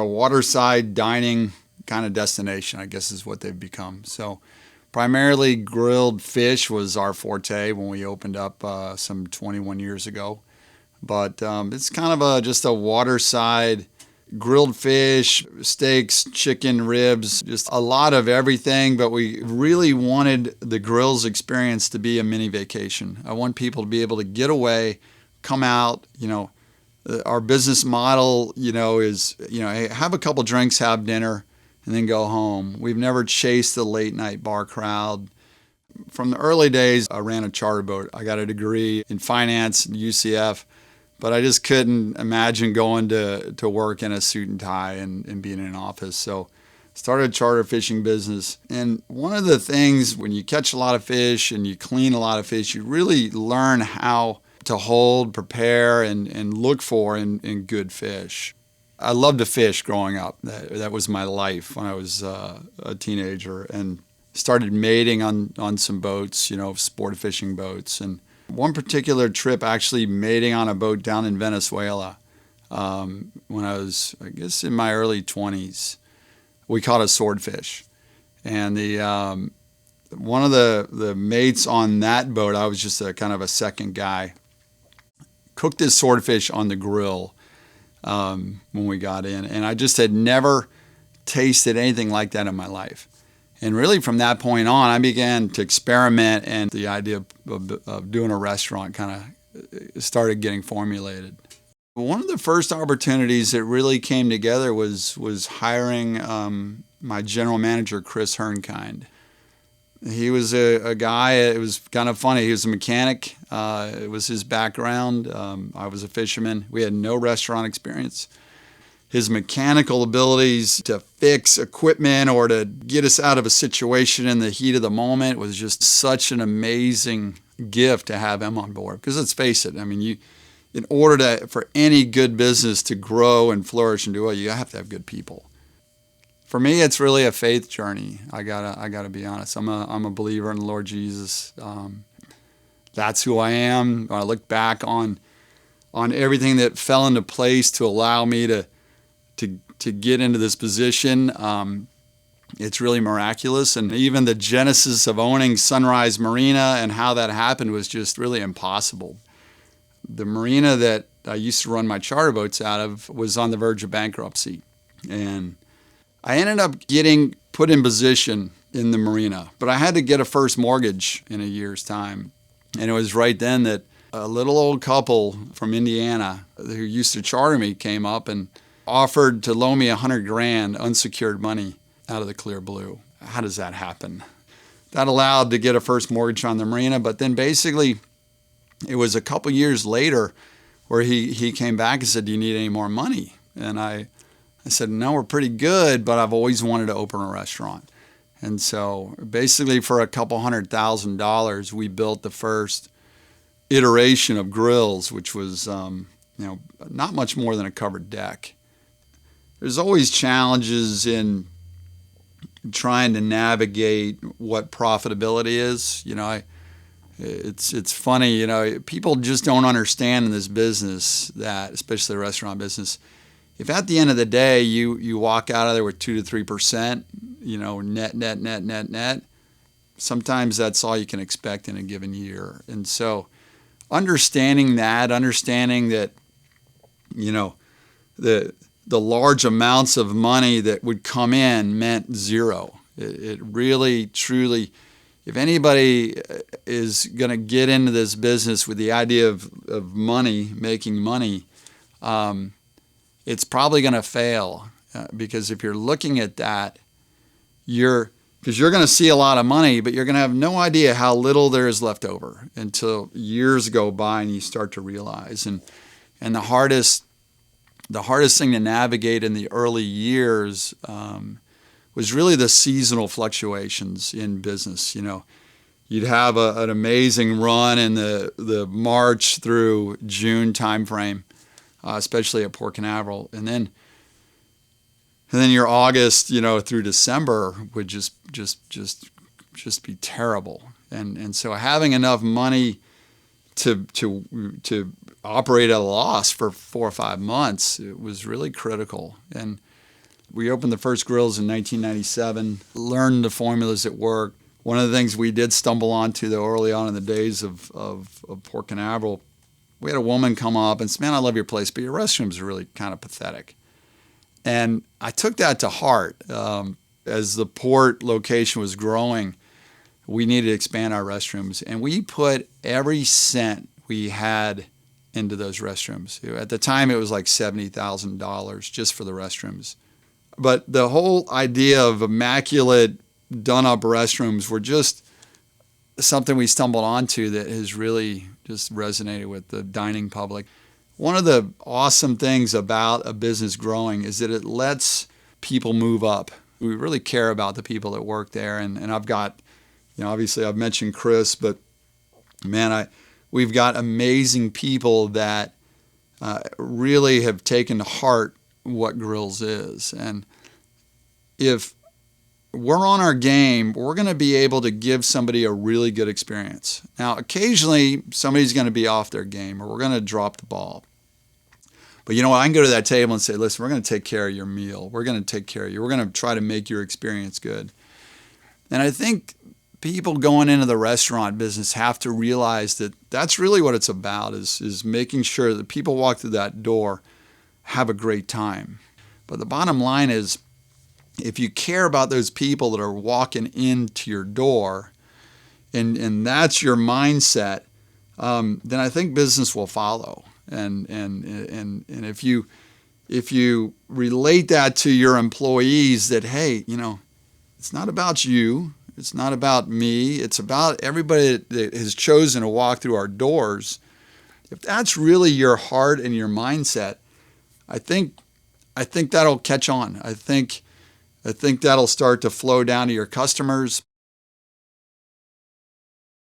waterside dining kind of destination, I guess is what they've become. So primarily grilled fish was our forte when we opened up some 21 years ago. But it's kind of just a waterside grilled fish, steaks, chicken, ribs, just a lot of everything. But we really wanted the grills experience to be a mini vacation. I want people to be able to get away, come out. Our business model, is, hey, have a couple drinks, have dinner, and then go home. We've never chased the late night bar crowd. From the early days, I ran a charter boat. I got a degree in finance at UCF. But I just couldn't imagine going to work in a suit and tie and being in an office. So started a charter fishing business. And one of the things, when you catch a lot of fish and you clean a lot of fish, you really learn how to hold, prepare, and look for in good fish. I loved to fish growing up. That was my life when I was a teenager, and started mating on some boats, sport fishing boats. And one particular trip, actually mating on a boat down in Venezuela when I was, I guess, in my early 20s. We caught a swordfish. And one of the mates on that boat, I was just a kind of a second guy, cooked this swordfish on the grill when we got in. And I just had never tasted anything like that in my life. And really from that point on, I began to experiment, and the idea of doing a restaurant kind of started getting formulated. One of the first opportunities that really came together was hiring my general manager, Chris Hernkind. He was a guy, it was kind of funny, he was a mechanic. It was his background. I was a fisherman. We had no restaurant experience. His mechanical abilities to fix equipment or to get us out of a situation in the heat of the moment was just such an amazing gift to have him on board. Because let's face it, I mean, in order for any good business to grow and flourish and do well, you have to have good people. For me, it's really a faith journey. I gotta be honest. I'm a believer in the Lord Jesus. That's who I am. When I look back on everything that fell into place to allow me to get into this position, it's really miraculous. And even the genesis of owning Sunrise Marina and how that happened was just really impossible. The marina that I used to run my charter boats out of was on the verge of bankruptcy. And I ended up getting put in position in the marina, but I had to get a first mortgage in a year's time. And it was right then that a little old couple from Indiana who used to charter me came up and offered to loan me $100,000 unsecured money out of the clear blue. How does that happen? That allowed to get a first mortgage on the marina, but then basically it was a couple years later where he came back and said, "Do you need any more money?" And I said, "No, we're pretty good, but I've always wanted to open a restaurant." And so basically for a couple $100,000, we built the first iteration of grills, which was not much more than a covered deck. There's always challenges in trying to navigate what profitability is. It's funny, people just don't understand in this business that, especially the restaurant business, if at the end of the day you walk out of there with 2 to 3%, net, sometimes that's all you can expect in a given year. And so understanding that the large amounts of money that would come in meant zero. It really, truly, if anybody is going to get into this business with the idea of money, making money, it's probably going to fail. Because if you're looking at that, because you're going to see a lot of money, but you're going to have no idea how little there is left over until years go by and you start to realize. And the hardest thing to navigate in the early years was really the seasonal fluctuations in business. You'd have an amazing run in the March through June timeframe, especially at Port Canaveral, and then your August, through December would just be terrible. And so having enough money to operate at a loss for 4 or 5 months, it was really critical. And We opened the first grills in 1997, learned the formulas that work. One of the things we did stumble onto, though, early on in the days of Port Canaveral, we had a woman come up and said, "Man, I love your place, but your restrooms are really kind of pathetic." And I took that to heart. As the port location was growing, we needed to expand our restrooms. And we put every cent we had into those restrooms. At the time, it was like $70,000 just for the restrooms. But the whole idea of immaculate, done-up restrooms were just something we stumbled onto that has really just resonated with the dining public. One of the awesome things about a business growing is that it lets people move up. We really care about the people that work there. And I've got, obviously I've mentioned Chris, but man, we've got amazing people that really have taken to heart what Grills is. And if we're on our game, we're going to be able to give somebody a really good experience. Now, occasionally somebody's going to be off their game or we're going to drop the ball. But you know what? I can go to that table and say, listen, we're going to take care of your meal. We're going to take care of you. We're going to try to make your experience good. And I think people going into the restaurant business have to realize that that's really what it's about, is making sure that people walk through that door have a great time. But the bottom line is, if you care about those people that are walking into your door, and that's your mindset, then I think business will follow. And if you relate that to your employees, that hey, it's not about you, it's not about me, it's about everybody that has chosen to walk through our doors. If that's really your heart and your mindset, I think that'll catch on. I think that'll start to flow down to your customers.